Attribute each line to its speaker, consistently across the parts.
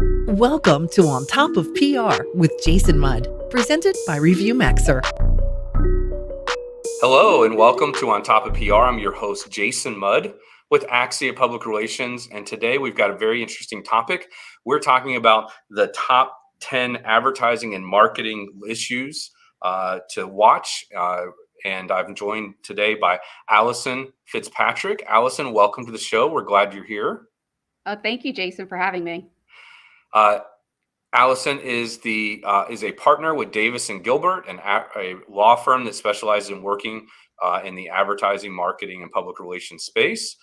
Speaker 1: Welcome to On Top of PR with Jason Mudd, presented by Review Maxer.
Speaker 2: Hello and welcome to On Top of PR. I'm your host, Jason Mudd with Axia Public Relations. And today we've got a very interesting topic. We're talking about the top 10 advertising and marketing issues to watch. And I'm joined today by Allison Fitzpatrick. Allison, welcome to the show. We're glad you're here.
Speaker 3: Oh, thank you, Jason, for having me.
Speaker 2: Allison is a partner with Davis and Gilbert, a law firm that specializes in working in the advertising, marketing, and public relations space.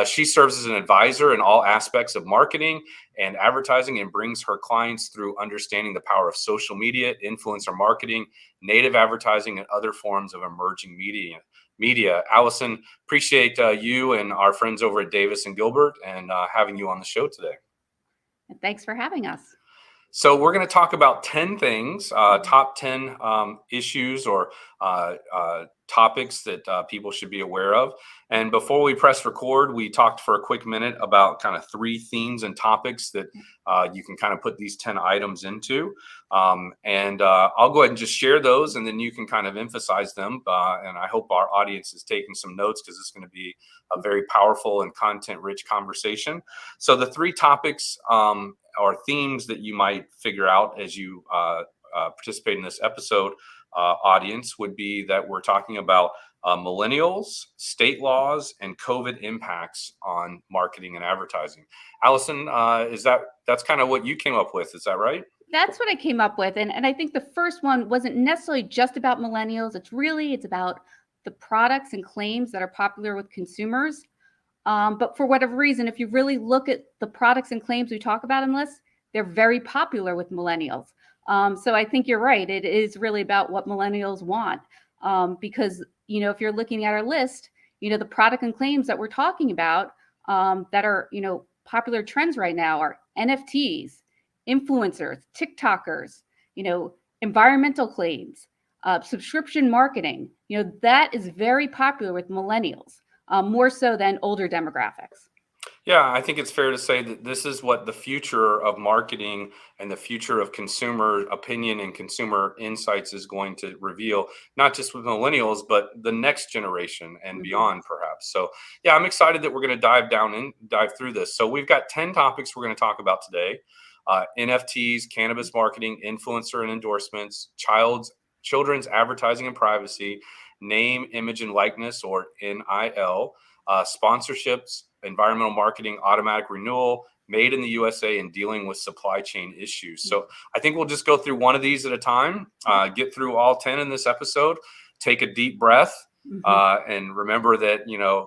Speaker 2: She serves as an advisor in all aspects of marketing and advertising and brings her clients through understanding the power of social media, influencer marketing, native advertising, and other forms of emerging media. Allison, appreciate you and our friends over at Davis and Gilbert and having you on the show today.
Speaker 3: And thanks for having us.
Speaker 2: So we're going to talk about 10 things, top 10 issues or topics that people should be aware of. And before we press record, we talked for a quick minute about kind of 3 themes and topics that you can kind of put these 10 items into. And I'll go ahead and just share those, and then you can kind of emphasize them. And I hope our audience is taking some notes because it's going to be a very powerful and content-rich conversation. So the 3 topics or themes that you might figure out as you participate in this episode, audience, would be that we're talking about millennials, state laws, and COVID impacts on marketing and advertising. Allison, that's kind of what you came up with? Is that right?
Speaker 3: That's what I came up with. And I think the first one wasn't necessarily just about millennials. It's about the products and claims that are popular with consumers. But for whatever reason, if you really look at the products and claims we talk about in this, they're very popular with millennials. So I think you're right. It is really about what millennials want. Because, if you're looking at our list, the product and claims that we're talking about that are, popular trends right now are NFTs, influencers, TikTokers, environmental claims, subscription marketing. That is very popular with millennials. More so than older demographics.
Speaker 2: Yeah, I think it's fair to say that this is what the future of marketing and the future of consumer opinion and consumer insights is going to reveal, not just with millennials, but the next generation and beyond, perhaps. So, yeah, I'm excited that we're going to dive through this. So we've got 10 topics we're going to talk about today. NFTs, cannabis marketing, influencer and endorsements, children's advertising and privacy, name, image, and likeness, or NIL, sponsorships, environmental marketing, automatic renewal, made in the USA, and dealing with supply chain issues. So I think we'll just go through one of these at a time, get through all 10 in this episode, take a deep breath, and remember that,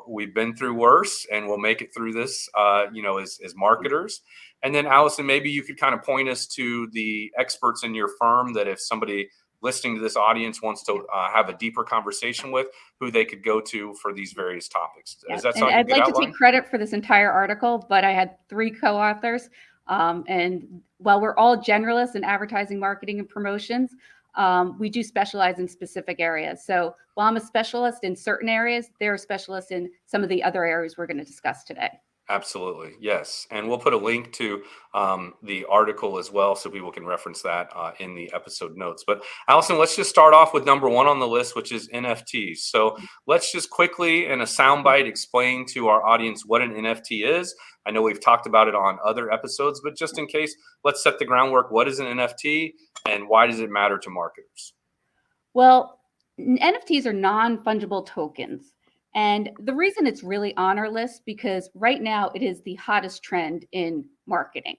Speaker 2: we've been through worse and we'll make it through this, as marketers. And then, Allison, maybe you could kind of point us to the experts in your firm that if somebody listening to this audience wants to have a deeper conversation with, who they could go to for these various topics.
Speaker 3: Yeah.
Speaker 2: Is that
Speaker 3: something
Speaker 2: something
Speaker 3: I'd like
Speaker 2: outline?
Speaker 3: to take credit for this entire article, but I had 3 co-authors. And while we're all generalists in advertising, marketing, and promotions, we do specialize in specific areas. So while I'm a specialist in certain areas, they're a specialist in some of the other areas we're going to discuss today.
Speaker 2: Absolutely. Yes. And we'll put a link to the article as well so people can reference that in the episode notes. But Allison, let's just start off with number 1 on the list, which is NFTs. So let's just quickly, in a soundbite, explain to our audience what an NFT is. I know we've talked about it on other episodes, but just in case, let's set the groundwork. What is an NFT and why does it matter to marketers?
Speaker 3: Well, NFTs are non-fungible tokens. And the reason it's really on our list, because right now it is the hottest trend in marketing.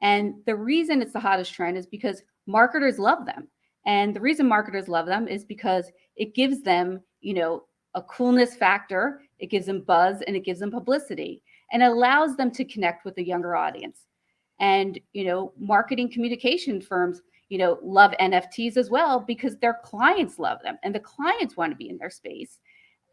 Speaker 3: And the reason it's the hottest trend is because marketers love them. And the reason marketers love them is because it gives them, a coolness factor, it gives them buzz, and it gives them publicity, and allows them to connect with a younger audience. And, marketing communication firms, love NFTs as well because their clients love them and the clients want to be in their space.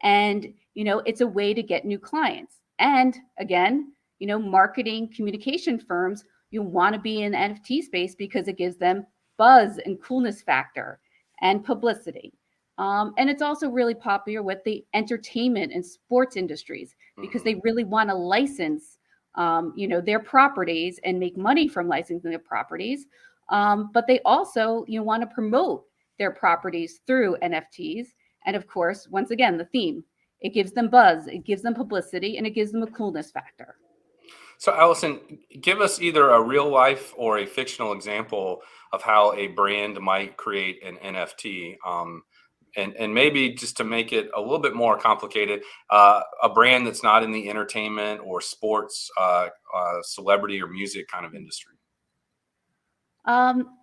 Speaker 3: And, it's a way to get new clients. And again, marketing communication firms, you want to be in the NFT space because it gives them buzz and coolness factor and publicity. And it's also really popular with the entertainment and sports industries because they really want to license their properties and make money from licensing their properties. But they also, want to promote their properties through NFTs. And of course, once again, the theme, it gives them buzz, it gives them publicity, and it gives them a coolness factor.
Speaker 2: So, Allison, give us either a real life or a fictional example of how a brand might create an NFT. And maybe just to make it a little bit more complicated, a brand that's not in the entertainment or sports, celebrity or music kind of industry.
Speaker 3: Um,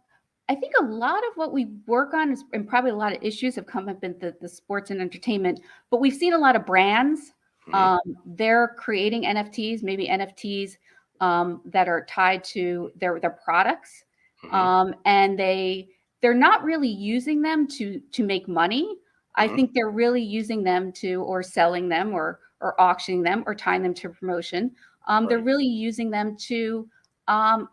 Speaker 3: I think a lot of what we work on is, and probably a lot of issues have come up in the sports and entertainment, but we've seen a lot of brands.
Speaker 2: Hmm.
Speaker 3: They're creating NFTs, maybe NFTs that are tied to their products,
Speaker 2: Hmm.
Speaker 3: and they're not really using them to make money. I
Speaker 2: Hmm.
Speaker 3: think they're really using them to, or selling them, or auctioning them, or tying them to promotion. They're
Speaker 2: Right.
Speaker 3: really using them to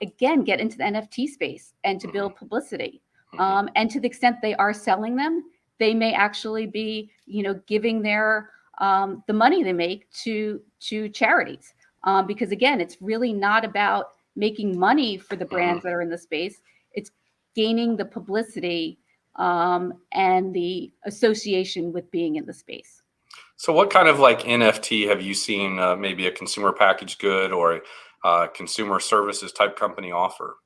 Speaker 3: again, get into the NFT space and to
Speaker 2: Hmm.
Speaker 3: build publicity.
Speaker 2: Hmm.
Speaker 3: And to the extent they are selling them, they may actually be, giving their the money they make to charities. Because again, it's really not about making money for the
Speaker 2: Hmm.
Speaker 3: brands that are in the space. It's gaining the publicity and the association with being in the space.
Speaker 2: So, what kind of like NFT have you seen? Maybe a consumer packaged good or a consumer services type company offer?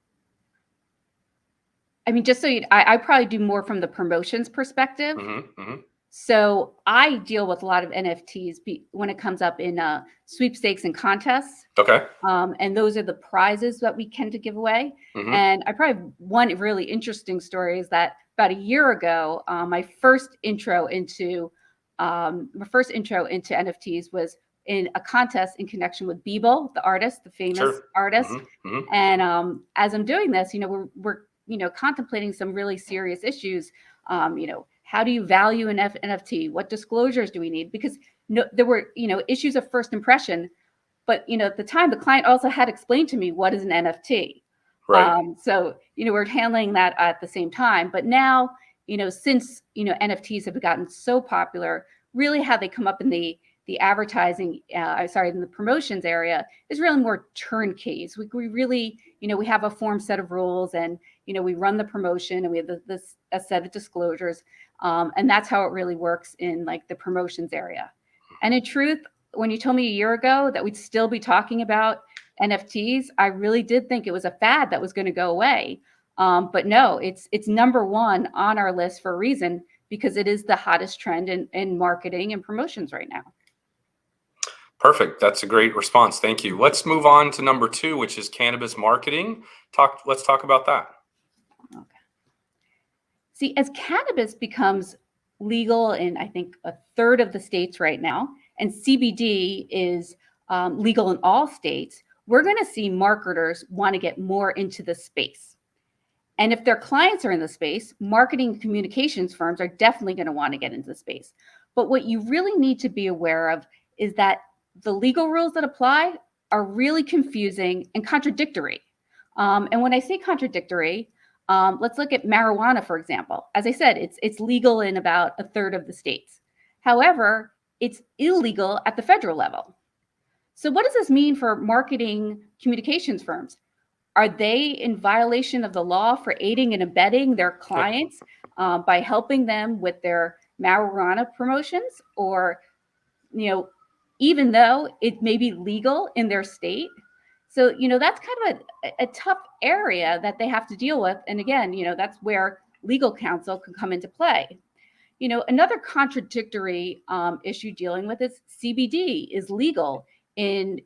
Speaker 3: I mean, just so I probably do more from the promotions perspective.
Speaker 2: Hmm. Hmm.
Speaker 3: So I deal with a lot of NFTs when it comes up in sweepstakes and contests.
Speaker 2: Okay.
Speaker 3: And those are the prizes that we tend to give away.
Speaker 2: Hmm.
Speaker 3: And I probably have one really interesting story is that about a year ago, my first intro into NFTs was in a contest in connection with Bebo, the artist, the famous
Speaker 2: Sure.
Speaker 3: artist.
Speaker 2: Hmm. Hmm.
Speaker 3: And as I'm doing this, we're contemplating some really serious issues. How do you value an NFT? What disclosures do we need? Because there were issues of first impression, but at the time the client also had explained to me what is an NFT.
Speaker 2: Right.
Speaker 3: So we're handling that at the same time. But now since NFTs have gotten so popular, really how they come up in the advertising, in the promotions area is really more turnkeys. We really, we have a form set of rules, and we run the promotion, and we have a set of disclosures, and that's how it really works in like the promotions area. And in truth, when you told me a year ago that we'd still be talking about NFTs, I really did think it was a fad that was going to go away. But no, it's number one on our list for a reason, because it is the hottest trend in marketing and promotions right now.
Speaker 2: Perfect. That's a great response. Thank you. Let's move on to number two, which is cannabis marketing. Let's talk about that.
Speaker 3: Okay. See, as cannabis becomes legal in, I think, a third of the states right now, and CBD is legal in all states, we're going to see marketers want to get more into the space. And if their clients are in the space, marketing and communications firms are definitely going to want to get into the space. But what you really need to be aware of is that the legal rules that apply are really confusing and contradictory. And when I say contradictory, let's look at marijuana, for example. As I said, it's legal in about a third of the states. However, it's illegal at the federal level. So what does this mean for marketing communications firms? Are they in violation of the law for aiding and abetting their clients by helping them with their marijuana promotions? Or, even though it may be legal in their state? So, that's kind of a tough area that they have to deal with. And again, that's where legal counsel can come into play. Another contradictory issue dealing with is CBD is legal in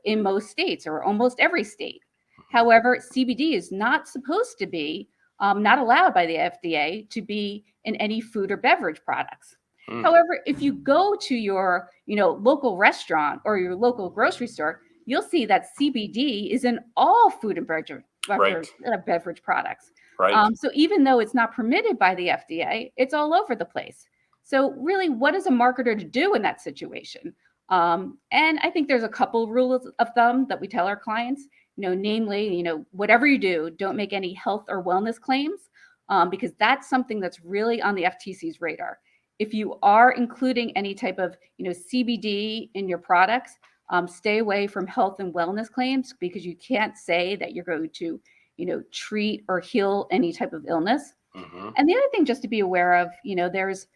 Speaker 3: most states, or almost every state. However, CBD is not supposed to be, not allowed by the FDA to be in any food or beverage products.
Speaker 2: Mm.
Speaker 3: However, if you go to your local restaurant or your local grocery store, you'll see that CBD is in all food and
Speaker 2: Right.
Speaker 3: beverage products.
Speaker 2: Right.
Speaker 3: So even though it's not permitted by the FDA, it's all over the place. So really, what is a marketer to do in that situation? And I think there's a couple rules of thumb that we tell our clients. Namely, whatever you do, don't make any health or wellness claims, because that's something that's really on the FTC's radar. If you are including any type of CBD in your products, Stay away from health and wellness claims because you can't say that you're going to, treat or heal any type of illness.
Speaker 2: Hmm.
Speaker 3: And the other thing just to be aware of, there's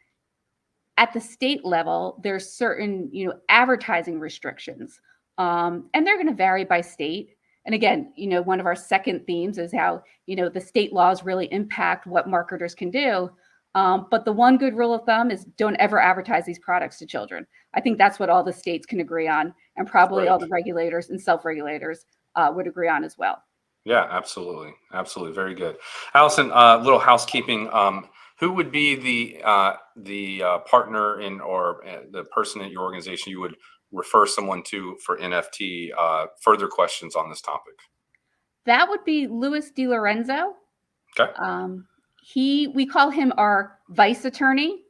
Speaker 3: at the state level, there's certain, advertising restrictions, and they're going to vary by state. And again, one of our second themes is how, the state laws really impact what marketers can do. But the one good rule of thumb is don't ever advertise these products to children. I think that's what all the states can agree on, and probably all
Speaker 2: Right.
Speaker 3: the regulators and self-regulators would agree on as well.
Speaker 2: Yeah, absolutely. Absolutely. Very good. Allison, little housekeeping. Who would be the partner in or the person at your organization you would refer someone to for NFT further questions on this topic?
Speaker 3: That would be Louis DiLorenzo.
Speaker 2: Okay.
Speaker 3: Um, we call him our vice attorney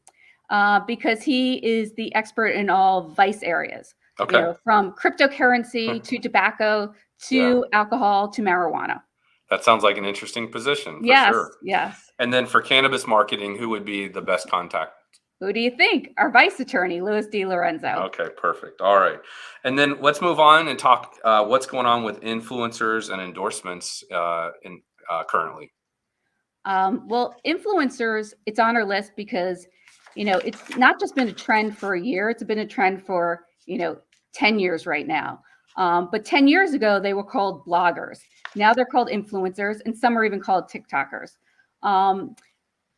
Speaker 3: because he is the expert in all vice areas,
Speaker 2: Okay.
Speaker 3: from cryptocurrency to tobacco
Speaker 2: Yeah.
Speaker 3: to alcohol to marijuana.
Speaker 2: That sounds like an interesting position for
Speaker 3: Yes,
Speaker 2: sure.
Speaker 3: yes.
Speaker 2: And then for cannabis marketing, who would be the best contact?
Speaker 3: Who do you think? Our vice attorney, Louis DiLorenzo.
Speaker 2: Okay, perfect. All right. And then let's move on and talk what's going on with influencers and endorsements currently.
Speaker 3: Well, influencers, it's on our list because, it's not just been a trend for a year, it's been a trend for, 10 years right now. But 10 years ago, they were called bloggers. Now they're called influencers, and some are even called TikTokers.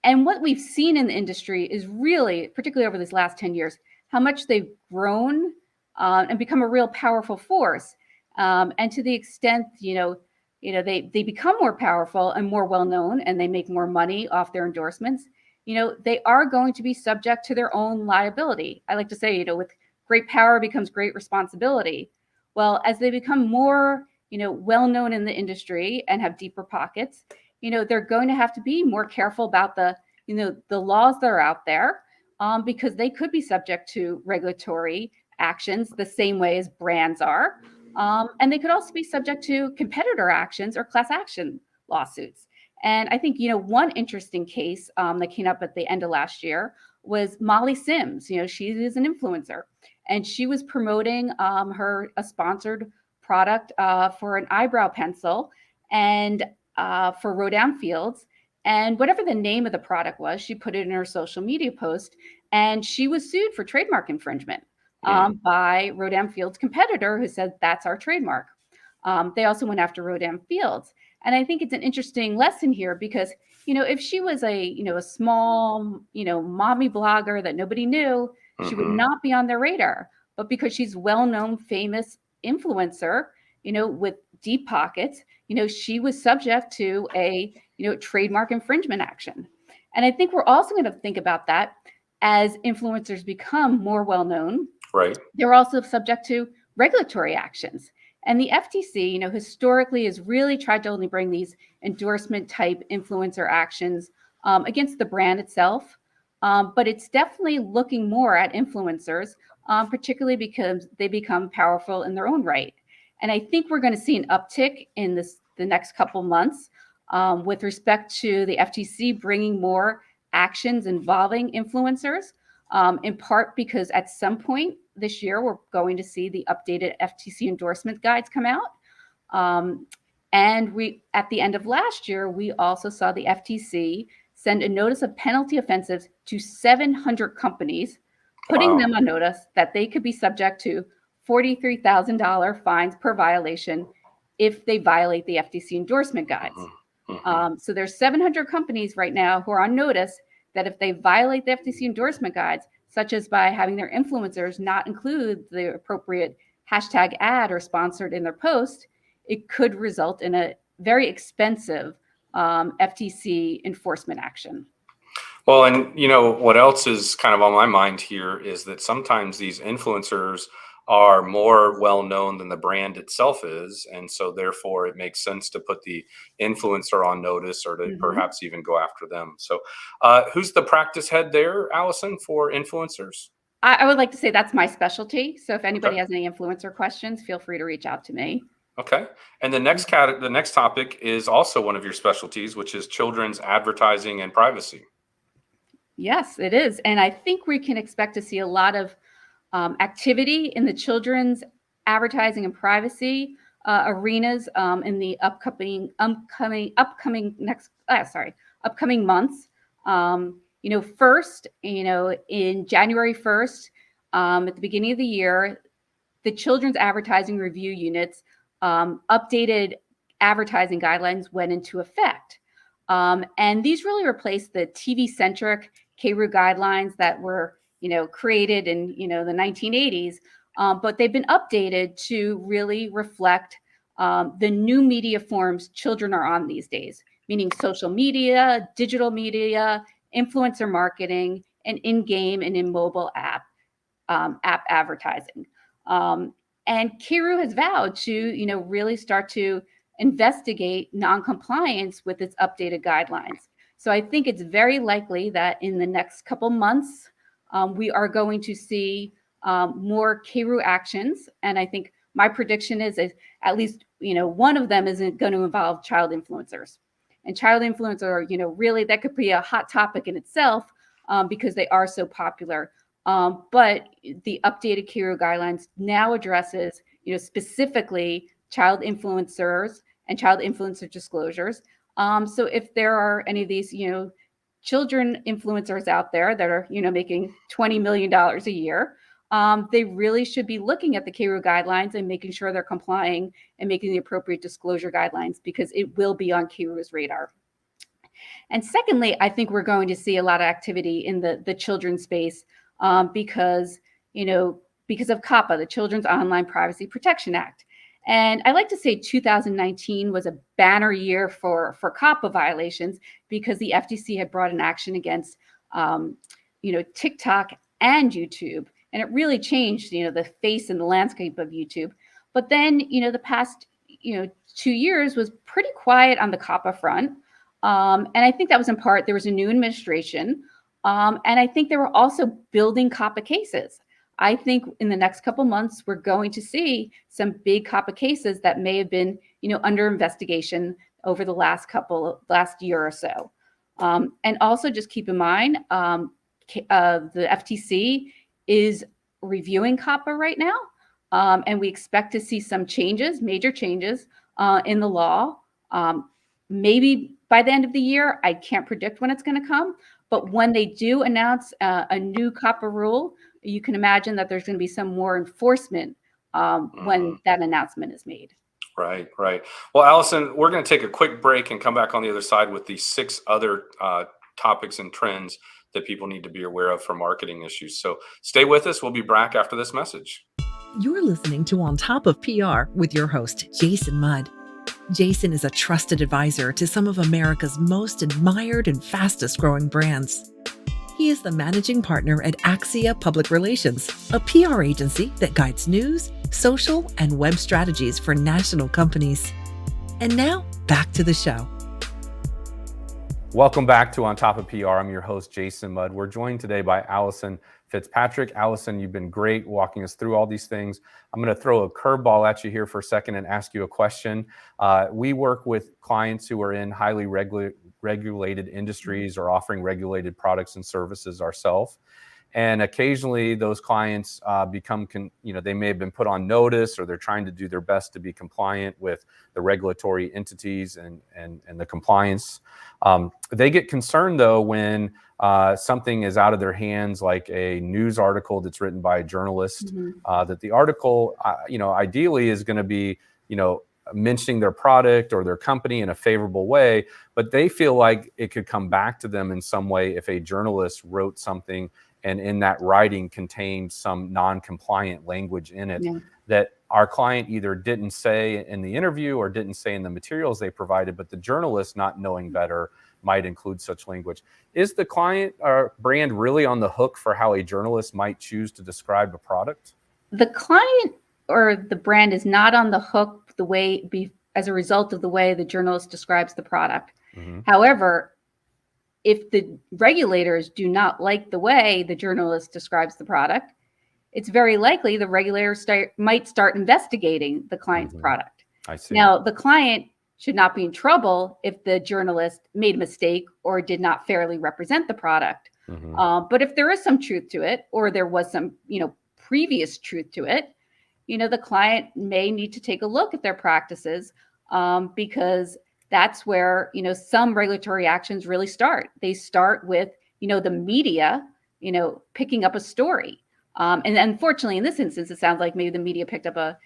Speaker 3: And what we've seen in the industry is really, particularly over this last 10 years, how much they've grown and become a real powerful force. And to the extent, they become more powerful and more well-known and they make more money off their endorsements, they are going to be subject to their own liability. I like to say, with great power becomes great responsibility. Well, as they become more, well-known in the industry and have deeper pockets, they're going to have to be more careful about the laws that are out there because they could be subject to regulatory actions the same way as brands are. And they could also be subject to competitor actions or class action lawsuits. And I think, one interesting case that came up at the end of last year was Molly Sims. She is an influencer and she was promoting a sponsored product for an eyebrow pencil and for Rodan Fields. And whatever the name of the product was, she put it in her social media post and she was sued for trademark infringement by Rodan Fields' competitor who said that's our trademark. They also went after Rodan Fields. And I think it's an interesting lesson here because, if she was a small, mommy blogger that nobody knew, she would not be on their radar. But because she's well-known, famous influencer, with deep pockets, she was subject to a, trademark infringement action. And I think we're also going to think about that as influencers become more well-known.
Speaker 2: Right.
Speaker 3: They're also subject to regulatory actions. And the FTC, historically has really tried to only bring these endorsement type influencer actions against the brand itself. But it's definitely looking more at influencers, particularly because they become powerful in their own right. And I think we're going to see an uptick in the next couple months with respect to the FTC bringing more actions involving influencers, in part because at some point this year, we're going to see the updated FTC endorsement guides come out. And at the end of last year, we also saw the FTC send a notice of penalty offenses to 700 companies, putting them on notice that they could be subject to $43,000 fines per violation if they violate the FTC endorsement guides. So there's 700 companies right now who are on notice that if they violate the FTC endorsement guides, such as by having their influencers not include the appropriate hashtag ad or sponsored in their post, it could result in a very expensive FTC enforcement action.
Speaker 2: Well, and what else is kind of on my mind here is that sometimes these influencers are more well known than the brand itself is, and so therefore it makes sense to put the influencer on notice or to perhaps even go after them. So, who's the practice head there, Allison, for influencers?
Speaker 3: I would like to say that's my specialty. So if anybody has any influencer questions, feel free to reach out to me.
Speaker 2: Okay. And the next topic is also one of your specialties, which is children's advertising and privacy.
Speaker 3: Yes, it is. And I think we can expect to see a lot of activity in the children's advertising and privacy arenas in the upcoming months. First, in January 1st, at the beginning of the year, the Children's Advertising Review Unit's updated advertising guidelines went into effect. And these really replaced the TV-centric KRU guidelines that were, created in, the 1980s. But they've been updated to really reflect the new media forms children are on these days, meaning social media, digital media, influencer marketing, and in-game and in mobile app advertising. And KRU has vowed to, really start to investigate non-compliance with its updated guidelines. So I think it's very likely that in the next couple months, we are going to see more KRU actions. And I think my prediction is at least, one of them isn't going to involve child influencers. And child influencer, really that could be a hot topic in itself because they are so popular. But the updated KRU guidelines now addresses, specifically child influencers and child influencer disclosures. So if there are any of these, children influencers out there that are, making $20 million a year, they really should be looking at the KRU guidelines and making sure they're complying and making the appropriate disclosure guidelines because it will be on KRU's radar. And secondly, I think we're going to see a lot of activity in the children's space because of COPPA, the Children's Online Privacy Protection Act. And I like to say 2019 was a banner year for COPPA violations because the FTC had brought an action against, TikTok and YouTube. And it really changed, the face and the landscape of YouTube. But then, the past, 2 years was pretty quiet on the COPPA front. And I think that was in part, there was a new administration. And I think they were also building COPPA cases. I think in the next couple months, we're going to see some big COPPA cases that may have been, under investigation over the last year or so. And also just keep in mind, the FTC is reviewing COPPA right now. And we expect to see some changes, major changes in the law. Maybe by the end of the year, I can't predict when it's going to come. But when they do announce a new COPPA rule, you can imagine that there's going to be some more enforcement when that announcement is made.
Speaker 2: Right. Well, Allison, we're going to take a quick break and come back on the other side with these 6 other topics and trends that people need to be aware of for marketing issues. So stay with us. We'll be back after this message.
Speaker 1: You're listening to On Top of PR with your host, Jason Mudd. Jason is a trusted advisor to some of America's most admired and fastest growing brands. He is the managing partner at Axia Public Relations, a PR agency that guides news, social, and web strategies for national companies. And now, back to the show.
Speaker 2: Welcome back to On Top of PR. I'm your host, Jason Mudd. We're joined today by Allison Fitzpatrick. Allison, you've been great walking us through all these things. I'm going to throw a curveball at you here for a second and ask you a question. We work with clients who are in highly regulated industries or offering regulated products and services ourselves. And occasionally those clients they may have been put on notice or they're trying to do their best to be compliant with the regulatory entities and the compliance. They get concerned though when something is out of their hands, like a news article that's written by a journalist, that the article, ideally is going to be, mentioning their product or their company in a favorable way, but they feel like it could come back to them in some way if a journalist wrote something and in that writing contained some non-compliant language in it that our client either didn't say in the interview or didn't say in the materials they provided, but the journalist, not knowing better, might include such language. Is the client or brand really on the hook for how a journalist might choose to describe a product?
Speaker 3: The client or the brand is not on the hook as a result of the way the journalist describes the product. However, if the regulators do not like the way the journalist describes the product, it's very likely the regulators might start investigating the client's product.
Speaker 2: I see.
Speaker 3: Now, the client should not be in trouble if the journalist made a mistake or did not fairly represent the product. But if there is some truth to it, or there was some, previous truth to it, the client may need to take a look at their practices, because that's where, some regulatory actions really start. They start with, the media, picking up a story. And unfortunately, in this instance, it sounds like maybe the media picked up a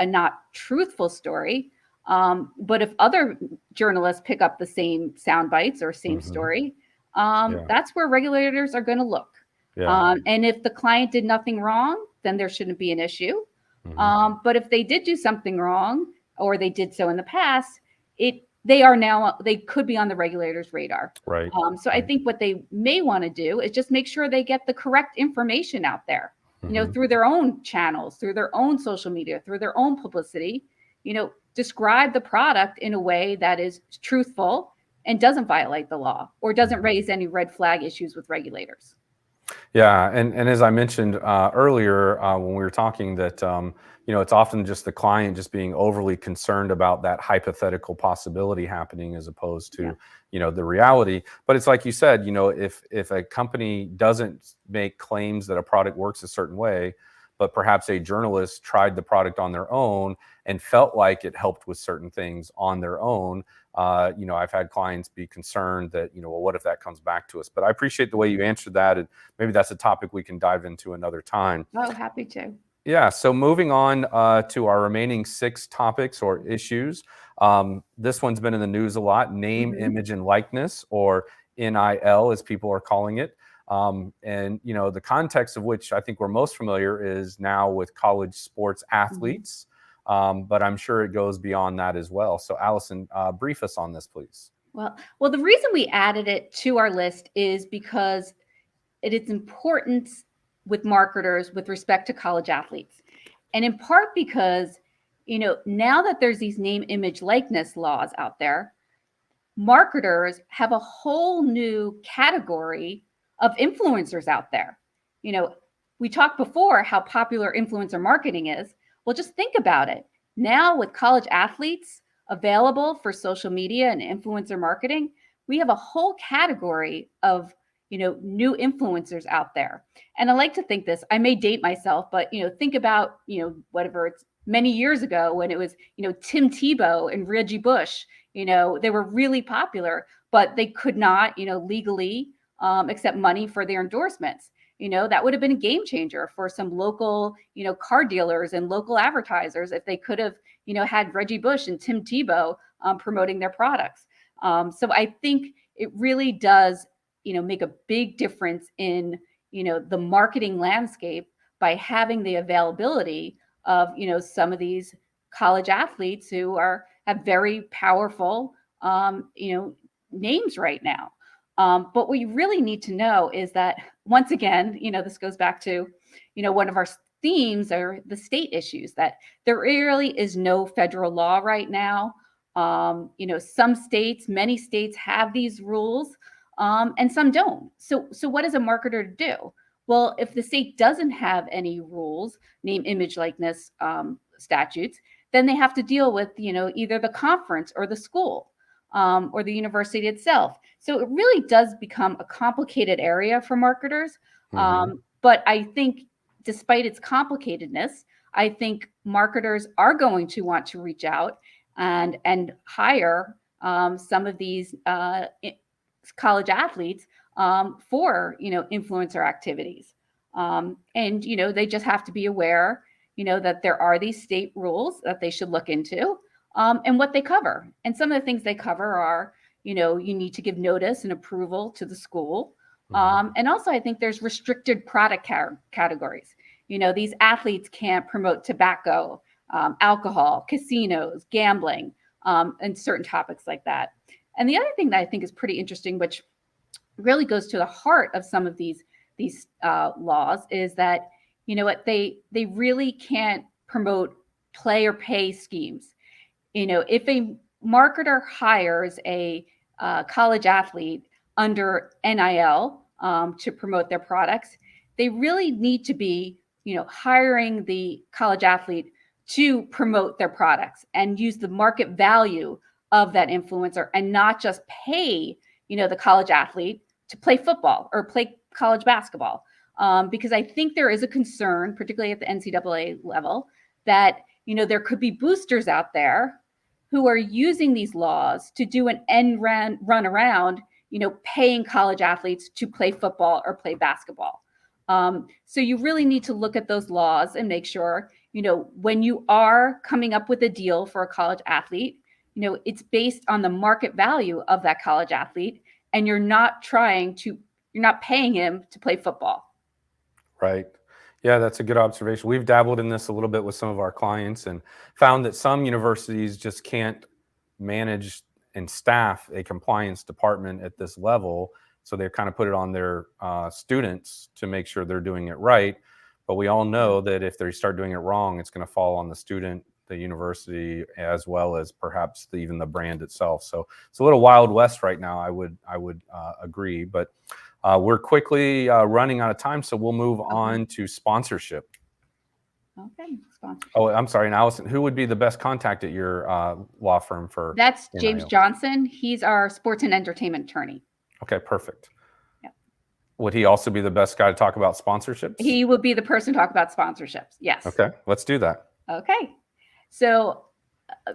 Speaker 3: not truthful story. But if other journalists pick up the same sound bites or same story, that's where regulators are going to look. And if the client did nothing wrong, then there shouldn't be an issue. But if they did do something wrong, or they did so in the past, they could be on the regulator's radar.
Speaker 4: Right.
Speaker 3: So I think what they may want to do is just make sure they get the correct information out there, through their own channels, through their own social media, through their own publicity, describe the product in a way that is truthful and doesn't violate the law or doesn't raise any red flag issues with regulators.
Speaker 4: Yeah, and as I mentioned earlier when we were talking, that it's often just the client just being overly concerned about that hypothetical possibility happening as opposed to the reality. But it's like you said, if a company doesn't make claims that a product works a certain way, but perhaps a journalist tried the product on their own and felt like it helped with certain things on their own, I've had clients be concerned that, well, what if that comes back to us? But I appreciate the way you answered that. And maybe that's a topic we can dive into another time.
Speaker 3: Oh, happy to.
Speaker 4: Yeah. So moving on to our remaining 6 topics or issues. This one's been in the news a lot: name, image, and likeness, or NIL, as people are calling it. And the context of which I think we're most familiar is now with college sports athletes. But I'm sure it goes beyond that as well. So Allison, brief us on this, please.
Speaker 3: Well, the reason we added it to our list is because it is important with marketers with respect to college athletes. And in part because, now that there's these name, image, likeness laws out there, marketers have a whole new category of influencers out there. We talked before how popular influencer marketing is. Well, just think about it. Now with college athletes available for social media and influencer marketing, we have a whole category of, new influencers out there. And I like to think this, I may date myself, but, think about, whatever, it's many years ago when it was, Tim Tebow and Reggie Bush, they were really popular, but they could not, legally accept money for their endorsements. That would have been a game changer for some local, car dealers and local advertisers if they could have, had Reggie Bush and Tim Tebow promoting their products. So I think it really does, make a big difference in, the marketing landscape by having the availability of, some of these college athletes who have very powerful, names right now. But what we really need to know is that, once again, this goes back to, one of our themes are the state issues, that there really is no federal law right now. Some states, many states have these rules, and some don't. So what is a marketer to do? Well, if the state doesn't have any rules, name, image, likeness statutes, then they have to deal with, either the conference or the school. Or the university itself. So it really does become a complicated area for marketers. But I think despite its complicatedness, I think marketers are going to want to reach out and hire some of these college athletes for, influencer activities. And, they just have to be aware, that there are these state rules that they should look into. And what they cover. And some of the things they cover are, you need to give notice and approval to the school. And also, I think there's restricted product categories. These athletes can't promote tobacco, alcohol, casinos, gambling, and certain topics like that. And the other thing that I think is pretty interesting, which really goes to the heart of some of these laws, is that, they really can't promote play or pay schemes. If a marketer hires a college athlete under NIL to promote their products, they really need to be, hiring the college athlete to promote their products and use the market value of that influencer and not just pay, the college athlete to play football or play college basketball. Because I think there is a concern, particularly at the NCAA level, that, there could be boosters out there who are using these laws to do an end run around, paying college athletes to play football or play basketball. So you really need to look at those laws and make sure, when you are coming up with a deal for a college athlete, it's based on the market value of that college athlete, and you're not paying him to play football.
Speaker 4: Right. Yeah, that's a good observation. We've dabbled in this a little bit with some of our clients and found that some universities just can't manage and staff a compliance department at this level. So they kind of put it on their students to make sure they're doing it right. But we all know that if they start doing it wrong, it's going to fall on the student, the university, as well as perhaps even the brand itself. So it's a little Wild West right now. I would agree, but we're quickly running out of time, so we'll move on to sponsorship.
Speaker 3: Okay, sponsorship.
Speaker 4: Oh, I'm sorry, and Allison, who would be the best contact at your law firm for?
Speaker 3: That's
Speaker 4: NIL?
Speaker 3: James Johnson. He's our sports and entertainment attorney.
Speaker 4: Okay, perfect.
Speaker 3: Yeah.
Speaker 4: Would he also be the best guy to talk about sponsorships?
Speaker 3: He would be the person to talk about sponsorships. Yes.
Speaker 4: Okay, let's do that.
Speaker 3: Okay. So,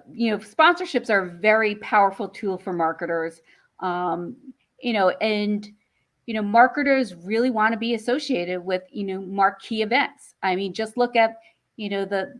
Speaker 3: sponsorships are a very powerful tool for marketers. Marketers really want to be associated with, marquee events. I mean, just look at, the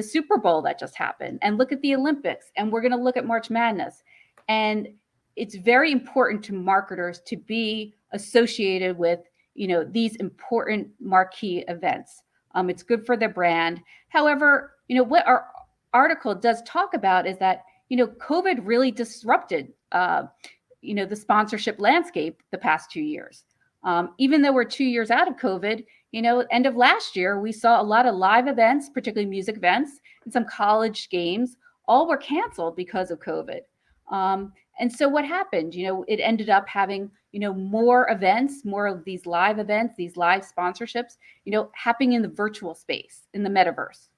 Speaker 3: Super Bowl that just happened, and look at the Olympics, and we're going to look at March Madness. And it's very important to marketers to be associated with, these important marquee events. It's good for their brand. However, what our article does talk about is that, COVID really disrupted, the sponsorship landscape the past 2 years. Even though we're 2 years out of COVID, end of last year, we saw a lot of live events, particularly music events, and some college games, all were canceled because of COVID. And so what happened? It ended up having, more events, more of these live events, these live sponsorships, happening in the virtual space, in the metaverse.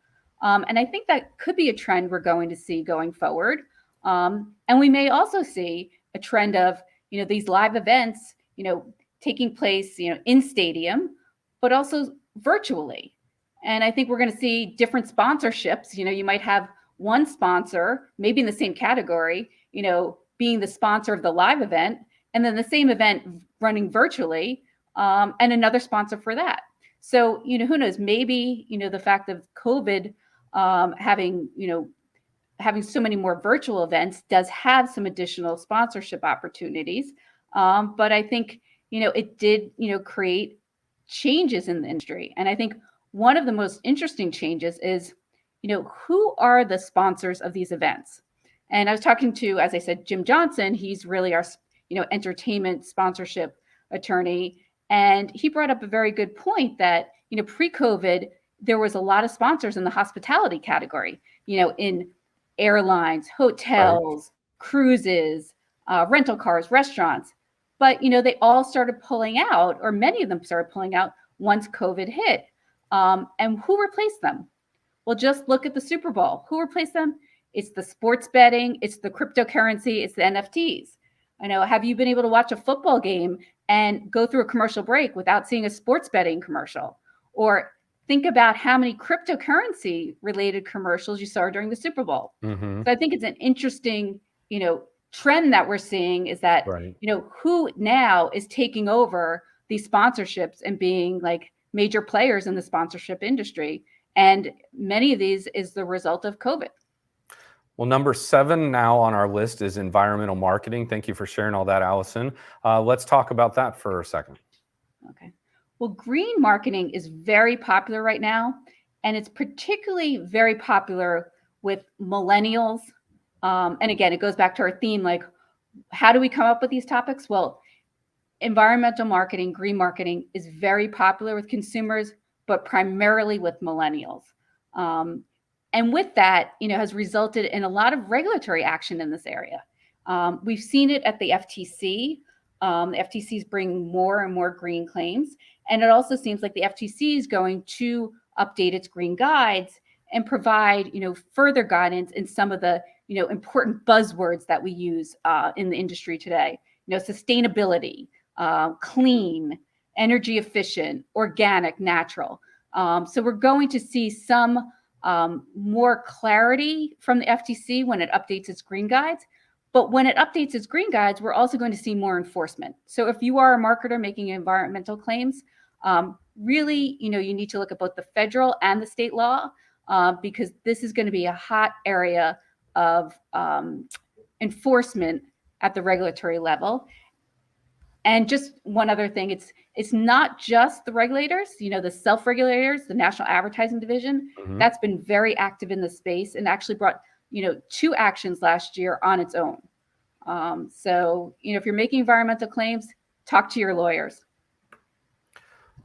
Speaker 3: And I think that could be a trend we're going to see going forward. And we may also see a trend of, these live events, taking place, in stadium, but also virtually. And I think we're going to see different sponsorships. You might have one sponsor, maybe in the same category, being the sponsor of the live event, and then the same event running virtually, and another sponsor for that. So, who knows, maybe, the fact of COVID having so many more virtual events does have some additional sponsorship opportunities. But I think, it did, create changes in the industry. And I think one of the most interesting changes is, who are the sponsors of these events? And I was talking to, as I said, Jim Johnson. He's really our, entertainment sponsorship attorney. And he brought up a very good point that, pre-COVID, there was a lot of sponsors in the hospitality category, in airlines, hotels, cruises, rental cars, restaurants. But, they all started pulling out, or many of them started pulling out once COVID hit. And who replaced them? Well, just look at the Super Bowl. Who replaced them? It's the sports betting, it's the cryptocurrency, it's the NFTs. Have you been able to watch a football game and go through a commercial break without seeing a sports betting commercial? Or think about how many cryptocurrency related commercials you saw during the Super Bowl.
Speaker 4: Mm-hmm.
Speaker 3: So I think it's an interesting, trend that we're seeing is that, who now is taking over these sponsorships and being like major players in the sponsorship industry. And many of these is the result of COVID.
Speaker 4: Well, number 7 now on our list is environmental marketing. Thank you for sharing all that, Allison. Let's talk about that for a second.
Speaker 3: Okay. Well, green marketing is very popular right now, and it's particularly very popular with millennials. And again, it goes back to our theme, like, how do we come up with these topics? Well, environmental marketing, green marketing is very popular with consumers, but primarily with millennials. And with that, has resulted in a lot of regulatory action in this area. We've seen it at the FTC. The FTC is bringing more and more green claims. And it also seems like the FTC is going to update its green guides and provide, further guidance in some of the, important buzzwords that we use in the industry today. Sustainability, clean, energy efficient, organic, natural. So we're going to see some more clarity from the FTC when it updates its green guides. But when it updates its green guides, we're also going to see more enforcement. So if you are a marketer making environmental claims, really, you need to look at both the federal and the state law, because this is going to be a hot area of enforcement at the regulatory level. And just one other thing, it's not just the regulators, the self-regulators, the National Advertising Division, that's been very active in the space and actually brought, 2 actions last year on its own. So, if you're making environmental claims, talk to your lawyers.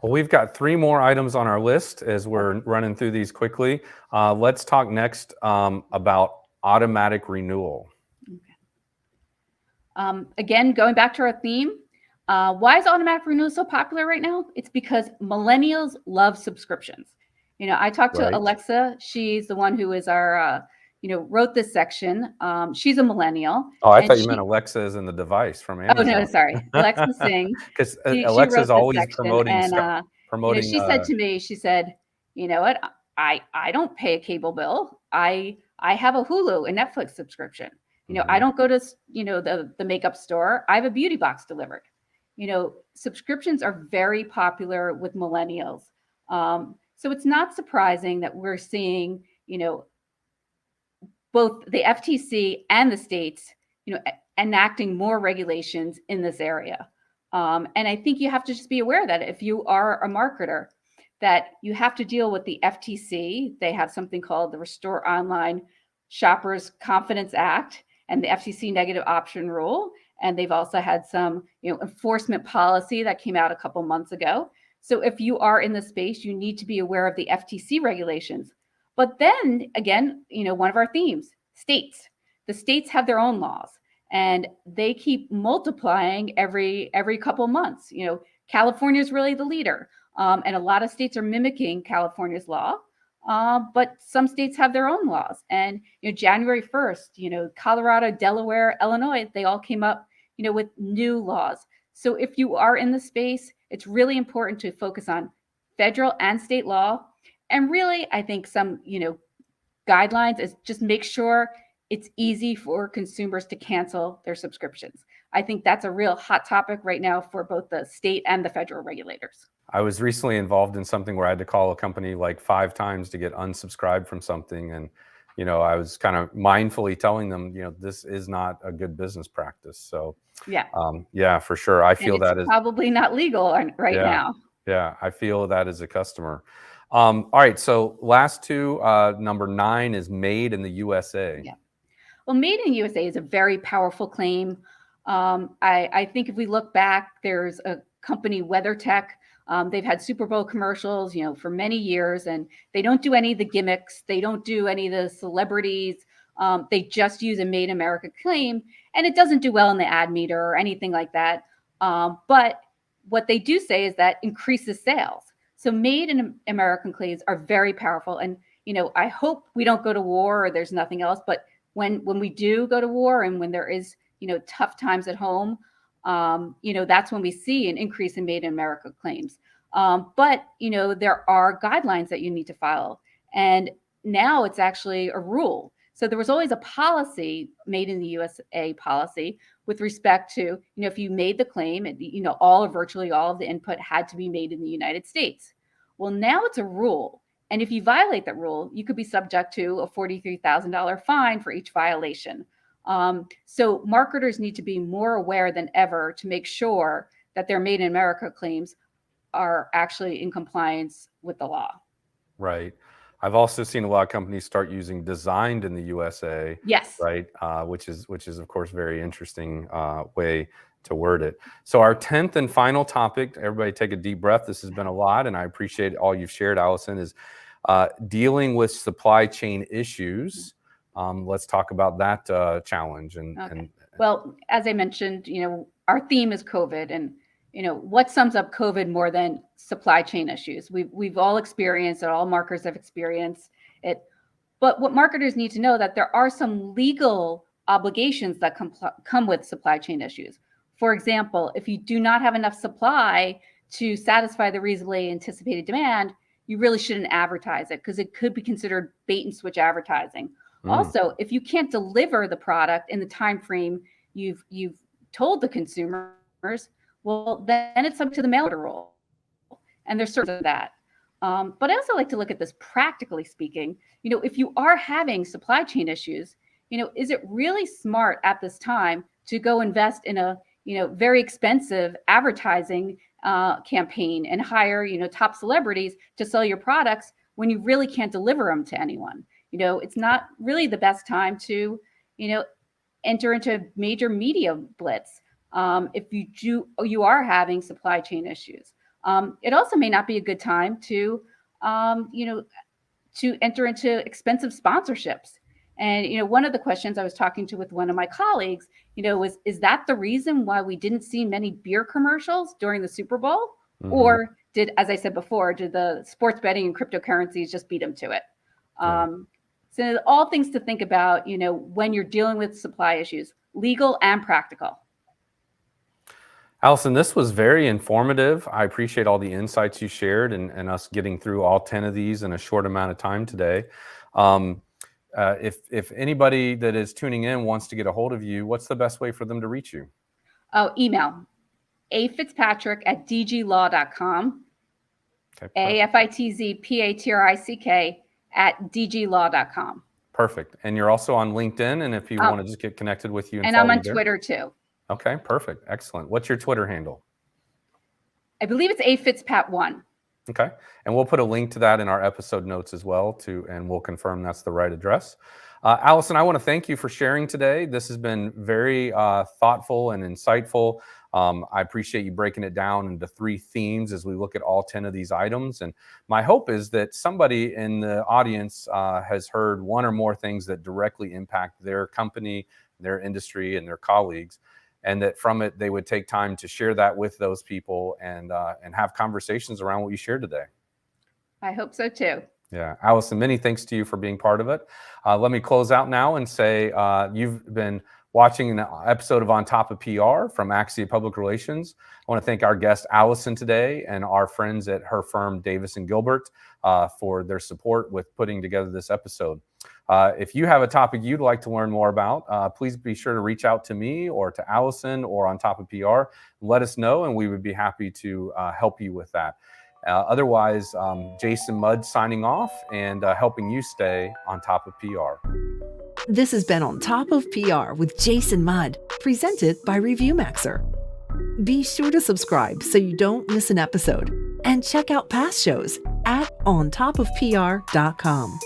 Speaker 4: Well, we've got 3 more items on our list as we're running through these quickly. Let's talk next about automatic renewal.
Speaker 3: Okay. Again, going back to our theme, why is automatic renewal so popular right now? It's because millennials love subscriptions. I talked to Alexa. She's the one who is our, wrote this section. She's a millennial.
Speaker 4: Oh, I thought you meant Alexa as in the device from Amazon.
Speaker 3: Oh, no, sorry. Alexa Singh.
Speaker 4: Because Alexa's always promoting
Speaker 3: and,
Speaker 4: stuff.
Speaker 3: She said to me, she said, you know what? I don't pay a cable bill. I have a Hulu and Netflix subscription. I don't go to, the makeup store. I have a beauty box delivered. Subscriptions are very popular with millennials. So it's not surprising that we're seeing, both the FTC and the states, enacting more regulations in this area. And I think you have to just be aware that if you are a marketer, that you have to deal with the FTC. They have something called the Restore Online Shoppers Confidence Act and the FTC negative option rule. And they've also had some, enforcement policy that came out a couple months ago. So if you are in the space, you need to be aware of the FTC regulations. But then again, one of our themes, states. The states have their own laws and they keep multiplying every couple months. California is really the leader. And a lot of states are mimicking California's law. But some states have their own laws. And January 1st, Colorado, Delaware, Illinois, they all came up, with new laws. So if you are in the space, it's really important to focus on federal and state law. And really, I think some, guidelines is just make sure it's easy for consumers to cancel their subscriptions. I think that's a real hot topic right now for both the state and the federal regulators.
Speaker 4: I was recently involved in something where I had to call a company like 5 times to get unsubscribed from something. And, I was kind of mindfully telling them, this is not a good business practice. So yeah, for sure. I feel that is
Speaker 3: probably not legal right now.
Speaker 4: Yeah, I feel that as a customer. All right. So last 2, number 9 is made in the USA.
Speaker 3: Yeah. Well, made in the USA is a very powerful claim. I think if we look back, there's a company, WeatherTech. They've had Super Bowl commercials, for many years, and they don't do any of the gimmicks. They don't do any of the celebrities. They just use a Made in America claim, and it doesn't do well in the ad meter or anything like that. But what they do say is that increases sales. So Made in American claims are very powerful. And, I hope we don't go to war or there's nothing else. But when we do go to war and when there is, tough times at home, that's when we see an increase in Made in America claims. But, there are guidelines that you need to follow. And now it's actually a rule. So there was always a policy, Made in the USA policy, with respect to, if you made the claim, and, virtually all of the input had to be made in the United States. Well, now it's a rule. And if you violate that rule, you could be subject to a $43,000 fine for each violation. So marketers need to be more aware than ever to make sure that their Made in America claims are actually in compliance with the law.
Speaker 4: Right. I've also seen a lot of companies start using designed in the USA.
Speaker 3: Yes.
Speaker 4: Right. Which is of course very interesting way to word it. So our 10th and final topic, everybody take a deep breath. This has been a lot, and I appreciate all you've shared, Allison, is dealing with supply chain issues. Let's talk about that challenge.
Speaker 3: Well, as I mentioned, our theme is COVID, and what sums up COVID more than supply chain issues? We've all experienced it. All marketers have experienced it. But what marketers need to know that there are some legal obligations that come with supply chain issues. For example, if you do not have enough supply to satisfy the reasonably anticipated demand, you really shouldn't advertise it because it could be considered bait and switch advertising. Also, if you can't deliver the product in the time frame you've told the consumers, well, then it's up to the mail order rule. And there's sort of that. But I also like to look at this practically speaking. If you are having supply chain issues, is it really smart at this time to go invest in a very expensive advertising campaign and hire top celebrities to sell your products when you really can't deliver them to anyone? It's not really the best time to enter into a major media blitz if you are having supply chain issues. It also may not be a good time to enter into expensive sponsorships. And one of the questions I was talking with one of my colleagues, was, is that the reason why we didn't see many beer commercials during the Super Bowl? Mm-hmm. Or as I said before, did the sports betting and cryptocurrencies just beat them to it? So all things to think about, when you're dealing with supply issues, legal and practical.
Speaker 4: Allison, this was very informative. I appreciate all the insights you shared and us getting through all 10 of these in a short amount of time today. If anybody that is tuning in wants to get a hold of you, what's the best way for them to reach you? Oh,
Speaker 3: email afitzpatrick@dglaw.com.
Speaker 4: Okay,
Speaker 3: afitzpatrick@dglaw.com.
Speaker 4: Perfect. And you're also on LinkedIn, and if you want to just get connected with you.
Speaker 3: And I'm on Twitter too.
Speaker 4: Okay, perfect. Excellent. What's your Twitter handle?
Speaker 3: I believe it's afitzpat1.
Speaker 4: Okay. And we'll put a link to that in our episode notes as well, and we'll confirm that's the right address. Allison, I want to thank you for sharing today. This has been very thoughtful and insightful. I appreciate you breaking it down into 3 themes as we look at all 10 of these items. And my hope is that somebody in the audience has heard one or more things that directly impact their company, their industry, and their colleagues. And that from it, they would take time to share that with those people and have conversations around what you shared today.
Speaker 3: I hope so too.
Speaker 4: Yeah. Allison, many thanks to you for being part of it. Let me close out now and say you've been watching an episode of On Top of PR from Axia Public Relations. I want to thank our guest, Allison, today, and our friends at her firm, Davis & Gilbert, for their support with putting together this episode. If you have a topic you'd like to learn more about, please be sure to reach out to me or to Allison or On Top of PR. Let us know, and we would be happy to help you with that. Otherwise, Jason Mudd signing off and helping you stay on top of PR.
Speaker 1: This has been On Top of PR with Jason Mudd, presented by ReviewMaxer. Be sure to subscribe so you don't miss an episode, and check out past shows at ontopofpr.com.